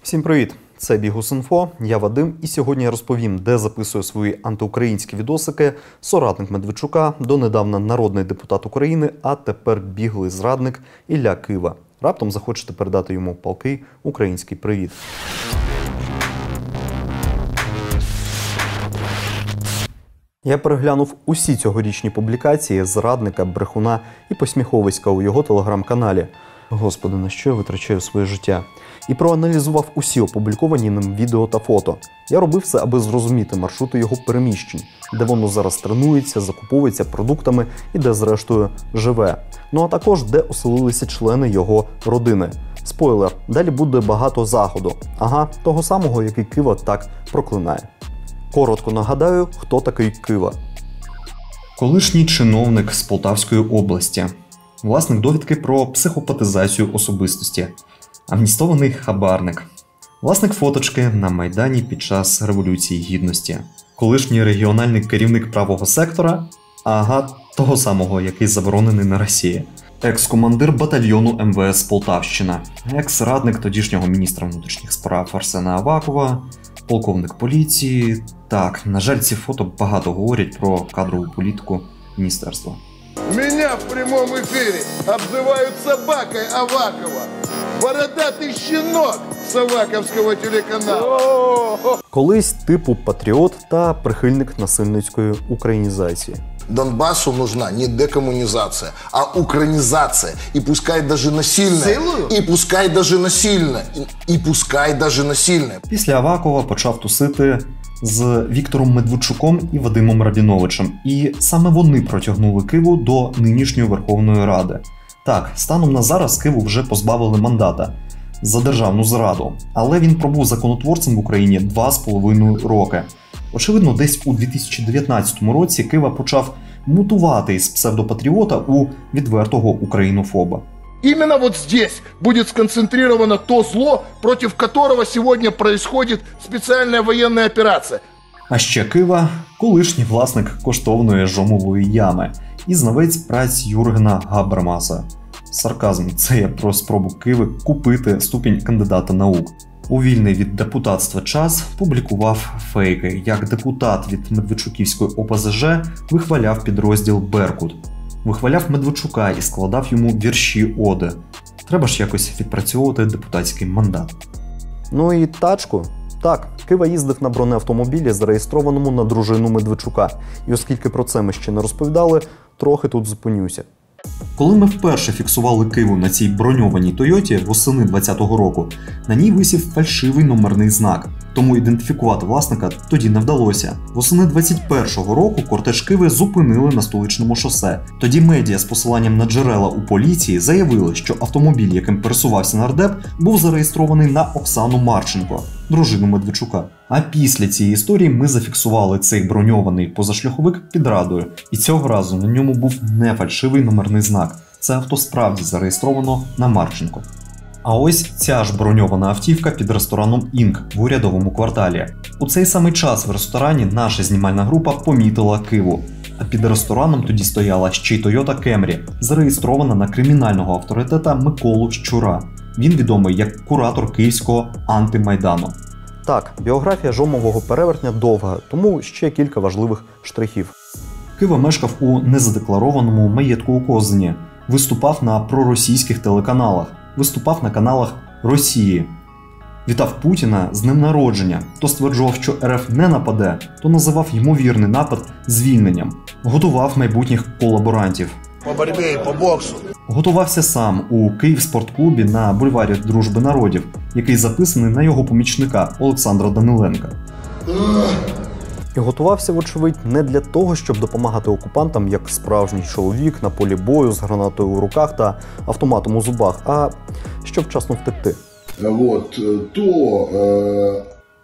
Всім привіт! Це Бігус.Інфо, я Вадим, і сьогодні я розповім, де записує свої антиукраїнські відосики соратник Медведчука, донедавна народний депутат України, а тепер біглий зрадник Ілля Кива. Раптом захочете передати йому палкий український привіт. Я переглянув усі цьогорічні публікації зрадника, брехуна і посміховиська у його телеграм-каналі. Господи, на що я витрачаю своє життя? І проаналізував усі опубліковані ним відео та фото. Я робив це, аби зрозуміти маршрути його переміщень, де воно зараз тренується, закуповується продуктами і де зрештою живе. Ну а також де оселилися члени його родини. Спойлер, далі буде багато заходу. Ага, того самого, який Кива так проклинає. Коротко нагадаю, хто такий Кива. Колишній чиновник з Полтавської області. Власник довідки про психопатизацію особистості. Амністований хабарник. Власник фоточки на Майдані під час Революції Гідності. Колишній регіональний керівник правого сектора. Ага, того самого, який заборонений на Росії. Екс-командир батальйону МВС Полтавщина. Екс-радник тодішнього міністра внутрішніх справ Арсена Авакова. Полковник поліції. Так, на жаль, ці фото багато говорять про кадрову політику міністерства. Меня в прямом эфире обзывают собакой Авакова. Бородатый щенок с Аваковского телеканалу. Колись типу патріот та прихильник насильницької українізації. Донбассу нужна не декоммунизация, а украинизация. И пускай даже насильная. И пускай даже насильная. И пускай даже насильная. Після Авакова почав тусити з Віктором Медведчуком і Вадимом Рабіновичем. І саме вони протягнули Киву до нинішньої Верховної Ради. Так, станом на зараз Киву вже позбавили мандата за державну зраду. Але він пробув законотворцем в Україні 2,5 роки. Очевидно, десь у 2019 році Кива почав мутувати із псевдопатріота у відвертого українофоба. Именно вот здесь будет сконцентрировано то зло, против которого сегодня происходит специальная военная операция. А ще Кива – колишній власник коштовної жомової ями і знавець праць Юргена Габермаса. Сарказм – це я про спробу Киви купити ступінь кандидата наук. У вільний від депутатства час публікував фейки, як депутат від Медведчуківської ОПЗЖ вихваляв підрозділ «Беркут». Вихваляв Медведчука і складав йому вірші-оди. Треба ж якось відпрацьовувати депутатський мандат. Ну і тачку. Так, Кива їздив на бронеавтомобілі, зареєстрованому на дружину Медведчука. І оскільки про це ми ще не розповідали, трохи тут зупинюся. Коли ми вперше фіксували Киву на цій броньованій Тойоті восени 2020 року, на ній висів фальшивий номерний знак. Тому ідентифікувати власника тоді не вдалося. Восени 2021 року кортеж Киви зупинили на Столичному шосе. Тоді медіа з посиланням на джерела у поліції заявили, що автомобіль, яким пересувався нардеп, був зареєстрований на Оксану Марченко, дружину Медведчука. А після цієї історії ми зафіксували цей броньований позашляховик під Радою. І цього разу на ньому був не фальшивий номерний знак. Це авто справді зареєстровано на Марченко. А ось ця ж броньована автівка під рестораном «Інк» в Урядовому кварталі. У цей самий час в ресторані наша знімальна група помітила Киву. А під рестораном тоді стояла ще й Toyota Camry, зареєстрована на кримінального авторитета Миколу Щура. Він відомий як куратор київського антимайдану. Так, біографія жомового перевертня довга, тому ще кілька важливих штрихів. Кива мешкав у незадекларованому маєтку у Козині, виступав на проросійських телеканалах, виступав на каналах Росії. Вітав Путіна з днем народження. То стверджував, що РФ не нападе, то називав ймовірний напад звільненням. Готував майбутніх колаборантів. По борьбе і по боксу. Готувався сам у Київспортклубі на бульварі Дружби народів, який записаний на його помічника Олександра Даниленка. І готувався, вочевидь, не для того, щоб допомагати окупантам як справжній чоловік на полі бою з гранатою у руках та автоматом у зубах, а щоб вчасно втекти.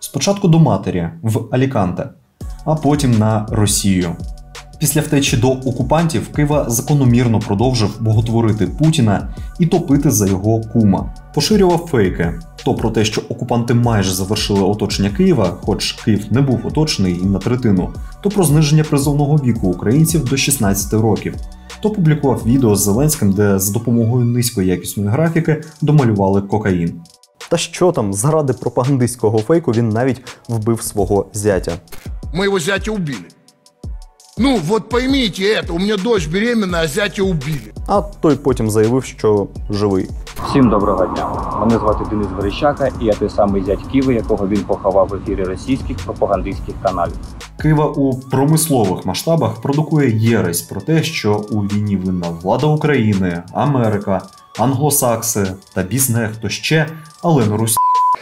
Спочатку до матері в Аліканте, а потім на Росію. Після втечі до окупантів Кива закономірно продовжив боготворити Путіна і топити за його кума. Поширював фейки. То про те, що окупанти майже завершили оточення Києва, хоч Київ не був оточений і на третину, то про зниження призовного віку українців до 16 років. То публікував відео з Зеленським, де з допомогою низької якісної графіки домалювали кокаїн. Та що там, заради пропагандистського фейку він навіть вбив свого зятя. Моего зятя убили. Ну, вот поймите это, у меня дочь беременна, а зятя убили. А той потім заявив, що живий. Всім доброго дня. Мене звати Денис Верещака, і я той самий зять Киви, якого він поховав в ефірі російських пропагандистських каналів. Кива у промислових масштабах продукує єресь про те, що у війні винна влада України, Америка, англосакси та бізнес хто ще, але не Русь.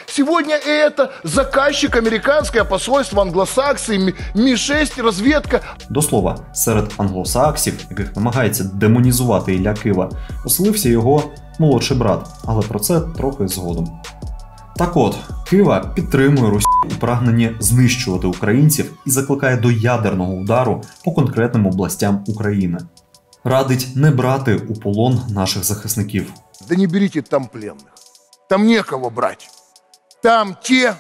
Сегодня это заказчик американское посольство, англосаксы, Ми-6, разведка. До слова, серед англосаксів, яких намагається демонізувати Ілля Кива, оселився його молодший брат, але про це трохи згодом. Так от, Кива підтримує Росію у прагненні знищувати українців і закликає до ядерного удару по конкретним областям України. Радить не брати у полон наших захисників. Да не берите там пленных. Там некого брать. Там те,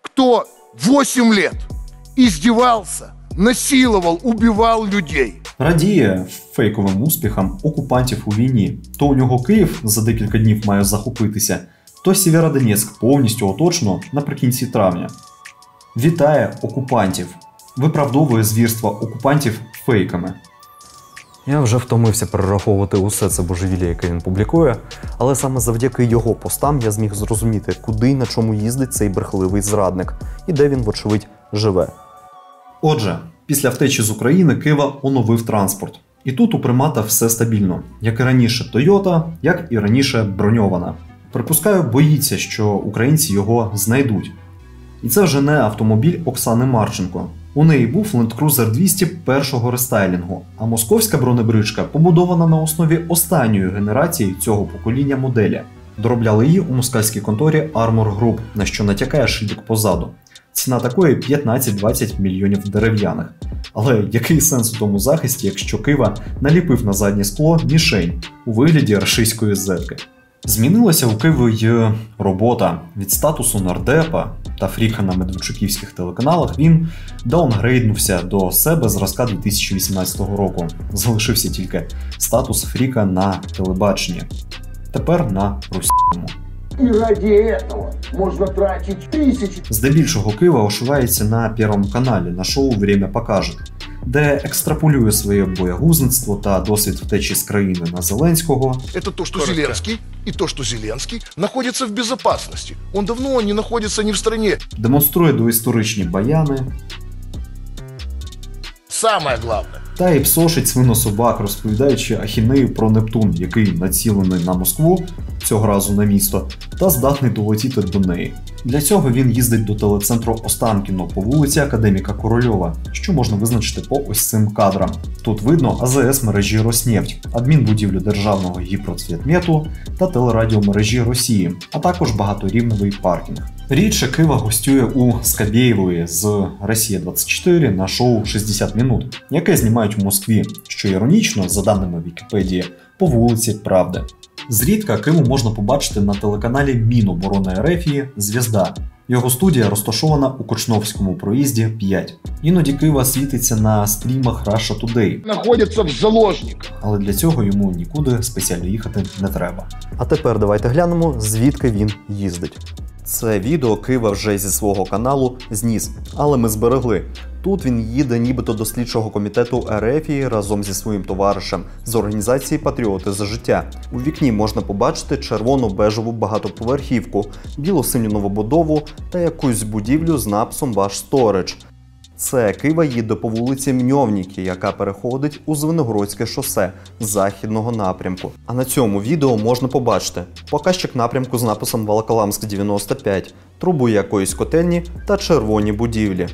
кто 8 лет издевался, насиловал, убивал людей. Радіє фейковим успіхам окупантів у війні. То у нього Київ за декілька днів має захопитися, то Сєвєродонецьк повністю оточено наприкінці травня. Вітає окупантів. Виправдовує звірства окупантів фейками. Я вже втомився перераховувати усе це божевілля, яке він публікує, але саме завдяки його постам я зміг зрозуміти, куди і на чому їздить цей брехливий зрадник, і де він, вочевидь, живе. Отже, після втечі з України Кива оновив транспорт. І тут у примата все стабільно. Як і раніше Toyota, як і раніше броньована. Припускаю, боїться, що українці його знайдуть. І це вже не автомобіль Оксани Марченко. У неї був Land Cruiser 200 першого рестайлінгу, а московська бронебричка побудована на основі останньої генерації цього покоління моделі. Доробляли її у москальській конторі Armor Group, на що натякає шильдик позаду. Ціна такої 15-20 мільйонів дерев'яних. Але який сенс у тому захисті, якщо Кива наліпив на заднє скло мішень у вигляді рашистської зетки? Змінилася у Киви й робота. Від статусу нардепа та фріка на медведчуківських телеканалах він даунгрейднувся до себе зразка 2018 року. Залишився тільки статус фріка на телебаченні. Тепер на російському. И ради этого можно тратить тысячи. Здебільшого Кива ошивається на Первому каналі на шоу «Время покаже», де екстраполює своє боягузництво та досвід втечі з країни на Зеленського. Это то, что Зеленский, и то, что Зеленский находится в безопасности. Он давно не находится не в стране. Демонструє доісторичні баяни. Самое главное. Та й псошить свинособак, розповідаючи ахінею про Нептун, який націлений на Москву, цього разу на місто, та здатний долетіти до неї. Для цього він їздить до телецентру Останкіно по вулиці Академіка Корольова, що можна визначити по ось цим кадрам. Тут видно АЗС мережі Роснефть, адмінбудівлю державного гіпроцвітмету та телерадіомережі Росії, а також багаторівневий паркінг. Рідше Кива гостює у Скабєєвої з Росія-24 на шоу «60 минут», яке знімають у Москві, що іронічно, за даними Вікіпедії, по вулиці Правди. Зрідка Киву можна побачити на телеканалі Міноборони РФ «Звізда». Його студія розташована у Кочновському проїзді 5. Іноді Кива світиться на стрімах Russia Today. Находится в заложниках. Але для цього йому нікуди спеціально їхати не треба. А тепер давайте глянемо, звідки він їздить. Це відео Кива вже зі свого каналу зніс, але ми зберегли. Тут він їде нібито до слідчого комітету РФ разом зі своїм товаришем з організації «Патріоти за життя». У вікні можна побачити червоно-бежеву багатоповерхівку, біло-синю новобудову та якусь будівлю з написом «Ваш Storage». Це Кива їде по вулиці Мньовніки, яка переходить у Звенигородське шосе з західного напрямку. А на цьому відео можна побачити показчик напрямку з написом Волоколамськ-95, трубу якоїсь котельні та червоні будівлі.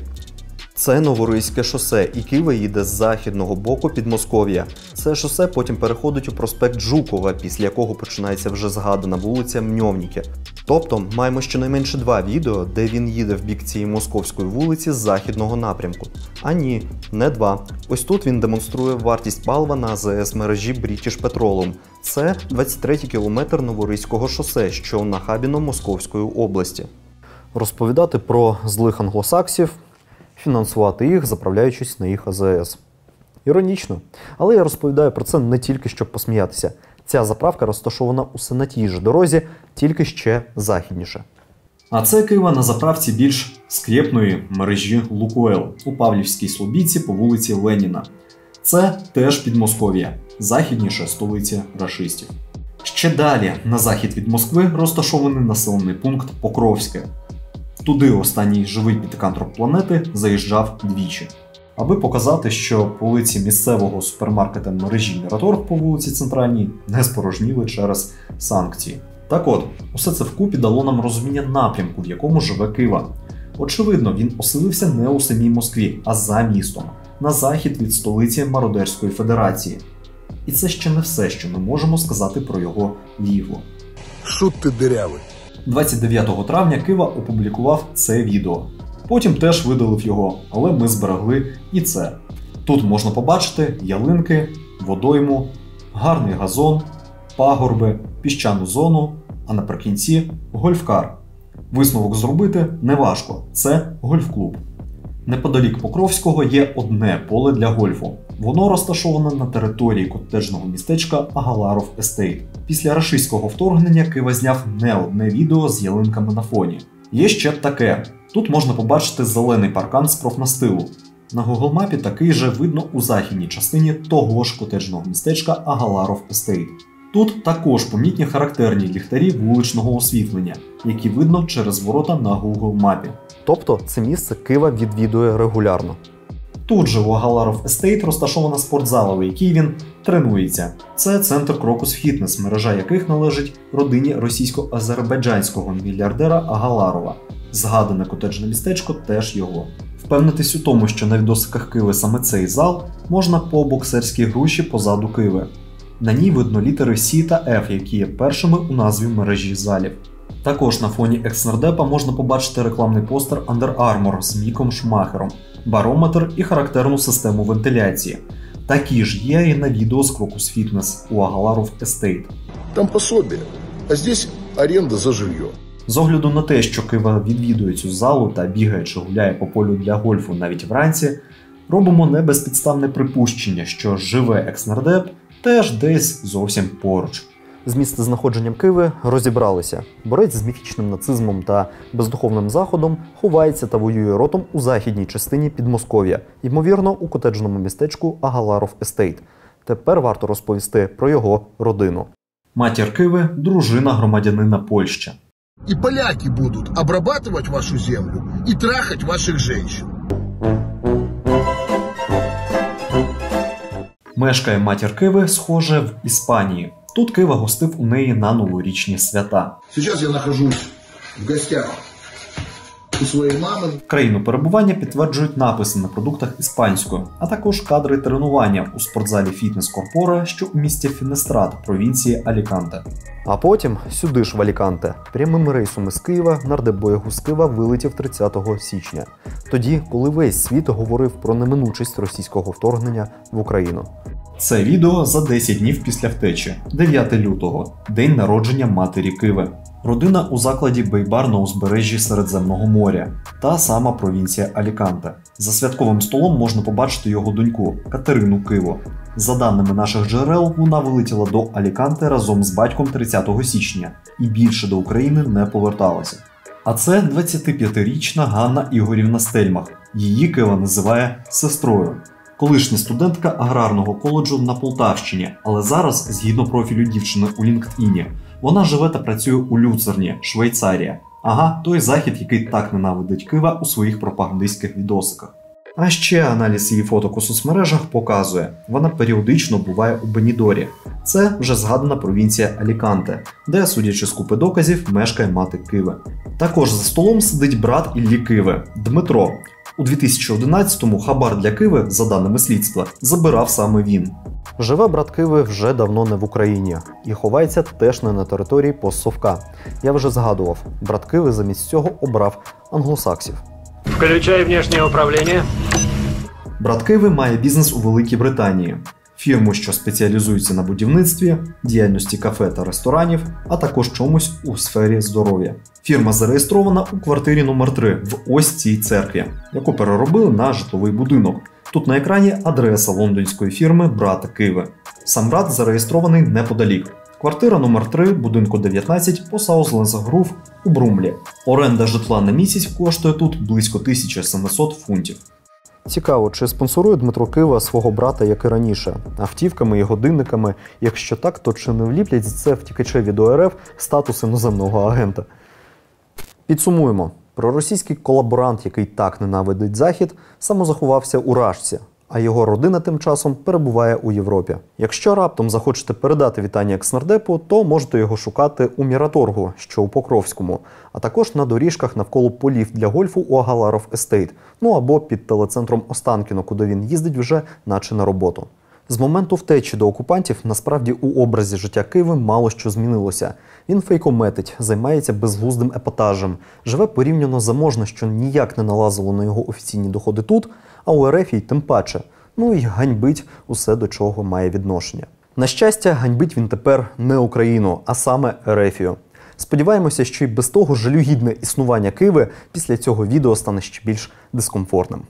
Це Новоризьке шосе, і Кива їде з західного боку Підмосков'я. Це шосе потім переходить у проспект Жукова, після якого починається вже згадана вулиця Мньовніки. Тобто маємо щонайменше 2 відео, де він їде в бік цієї московської вулиці з західного напрямку. А ні, не 2. Ось тут він демонструє вартість палива на АЗС мережі British Petroleum. Це 23-й кілометр Новоризького шосе, що на Хабіно Московської області. Розповідати про злих англосаксів, фінансувати їх, заправляючись на їх АЗС. Іронічно. Але я розповідаю про це не тільки, щоб посміятися. Ця заправка розташована усе на тій же дорозі, тільки ще західніше. А це Кива на заправці більш скрєпної мережі Лукойл у Павлівській Слобідці по вулиці Леніна. Це теж Підмосков'я, західніше столиці рашистів. Ще далі, на захід від Москви, розташований населений пункт Покровське. Туди останній живий підкантроп планети заїжджав двічі. Аби показати, що полиці місцевого супермаркета мережі Міраторг по вулиці Центральній не спорожніли через санкції. Так от, усе це вкупі дало нам розуміння напрямку, в якому живе Кива. Очевидно, він оселився не у самій Москві, а за містом, на захід від столиці Мародерської Федерації. І це ще не все, що ми можемо сказати про його лігво. Шут ти дирявий. 29 травня Кива опублікував це відео. Потім теж видалив його, але ми зберегли і це. Тут можна побачити ялинки, водойму, гарний газон, пагорби, піщану зону, а наприкінці – гольфкар. Висновок зробити неважко – це гольф-клуб. Неподалік Покровського є одне поле для гольфу. Воно розташоване на території котеджного містечка Агаларов Естейт. Після рашистського вторгнення Кива зняв не одне відео з ялинками на фоні. Є ще таке. Тут можна побачити зелений паркан з профнастилу. На Google мапі такий же видно у західній частині того ж котеджного містечка Агаларов Естейт. Тут також помітні характерні ліхтарі вуличного освітлення, які видно через ворота на Google мапі. Тобто це місце Кива відвідує регулярно. Тут же у Агаларов Естейт розташована спортзала, в якій він тренується. Це центр Крокус Фітнес, мережа яких належить родині російсько-азербайджанського мільярдера Агаларова. Згадане котеджне містечко теж його. Впевнитись у тому, що на відосиках Киви саме цей зал, можна по боксерській груші позаду Киви. На ній видно літери С та Ф, які є першими у назві мережі залів. Також на фоні екс-нардепа можна побачити рекламний постер Under Armour з Міком Шумахером, барометр і характерну систему вентиляції. Такі ж є і на відео з Крокус Фітнес у Агаларов Естейт. Там пособие, а здесь оренда за жилье. З огляду на те, що Кива відвідує цю залу та бігає чи гуляє по полю для гольфу навіть вранці, робимо небезпідставне припущення, що живе екс-нардеп теж десь зовсім поруч. З місцезнаходженням Киви розібралися. Борець з міфічним нацизмом та бездуховним заходом ховається та воює ротом у західній частині Підмосков'я, ймовірно, у котеджному містечку Агаларов Естейт. Тепер варто розповісти про його родину. Матір Киви – дружина громадянина Польщі. И поляки будут обрабатывать вашу землю и трахать ваших женщин. Мешкає матір Киви, схоже, в Іспанії. Тут Кива гостив у неї на новорічні свята. Сейчас я нахожусь в гостях у своєї мами. Країну перебування підтверджують написи на продуктах іспанською, а також кадри тренування у спортзалі Fitness Corpora, що у місті Фінестрат, провінції Аліканте. А потім сюди ж в Аліканте. Прямим рейсом із Києва нардеп боягуз з Кива вилетів 30 січня. Тоді, коли весь світ говорив про неминучість російського вторгнення в Україну. Це відео за 10 днів після втечі, 9 лютого, день народження матері Киви. Родина у закладі Бейбар на узбережжі Середземного моря, та сама провінція Аліканте. За святковим столом можна побачити його доньку Катерину Киву. За даними наших джерел, вона вилетіла до Аліканте разом з батьком 30 січня і більше до України не поверталася. А це 25-річна Ганна Ігорівна Стельмах. Її Кива називає сестрою. Колишня студентка аграрного коледжу на Полтавщині, але зараз, згідно профілю дівчини у LinkedIn, вона живе та працює у Люцерні, Швейцарія. Ага, той захід, який так ненавидить Кива у своїх пропагандистських відосиках. А ще аналіз її фоток у соцмережах показує, вона періодично буває у Бенідорі. Це вже згадана провінція Аліканте, де, судячи з купи доказів, мешкає мати Киви. Також за столом сидить брат Іллі Киви – Дмитро. У 2011-му хабар для Киви, за даними слідства, забирав саме він. Живе брат Киви вже давно не в Україні і ховається теж не на території постсовка. Я вже згадував, брат Киви замість цього обрав англосаксів. Включай внешнее управление. Брат Киви має бізнес у Великій Британії. Фірму, що спеціалізується на будівництві, діяльності кафе та ресторанів, а також чомусь у сфері здоров'я. Фірма зареєстрована у квартирі номер 3 в ось цій церкві, яку переробили на житловий будинок. Тут на екрані адреса лондонської фірми брата Киви. Сам брат зареєстрований неподалік. Квартира номер 3, будинку 19 по Саузленс Грув у Брумлі. Оренда житла на місяць коштує тут близько 1700 фунтів. Цікаво, чи спонсорує Дмитро Кива свого брата, як і раніше, автівками і годинниками? Якщо так, то чи не вліплять це втікачеві до РФ статус іноземного агента? Підсумуємо. Проросійський колаборант, який так ненавидить Захід, самозаховався у Рашці, а його родина тим часом перебуває у Європі. Якщо раптом захочете передати вітання екснардепу, то можете його шукати у Міраторгу, що у Покровському, а також на доріжках навколо полів для гольфу у Агаларов Естейт, ну або під телецентром Останкіно, куди він їздить вже наче на роботу. З моменту втечі до окупантів насправді у образі життя Киви мало що змінилося. Він фейкометить, займається безглуздим епатажем, живе порівняно заможно, що ніяк не налазило на його офіційні доходи тут, а у РФ й тим паче. Ну і ганьбить усе, до чого має відношення. На щастя, ганьбить він тепер не Україну, а саме РФію. Сподіваємося, що й без того жалюгідне існування Киви після цього відео стане ще більш дискомфортним.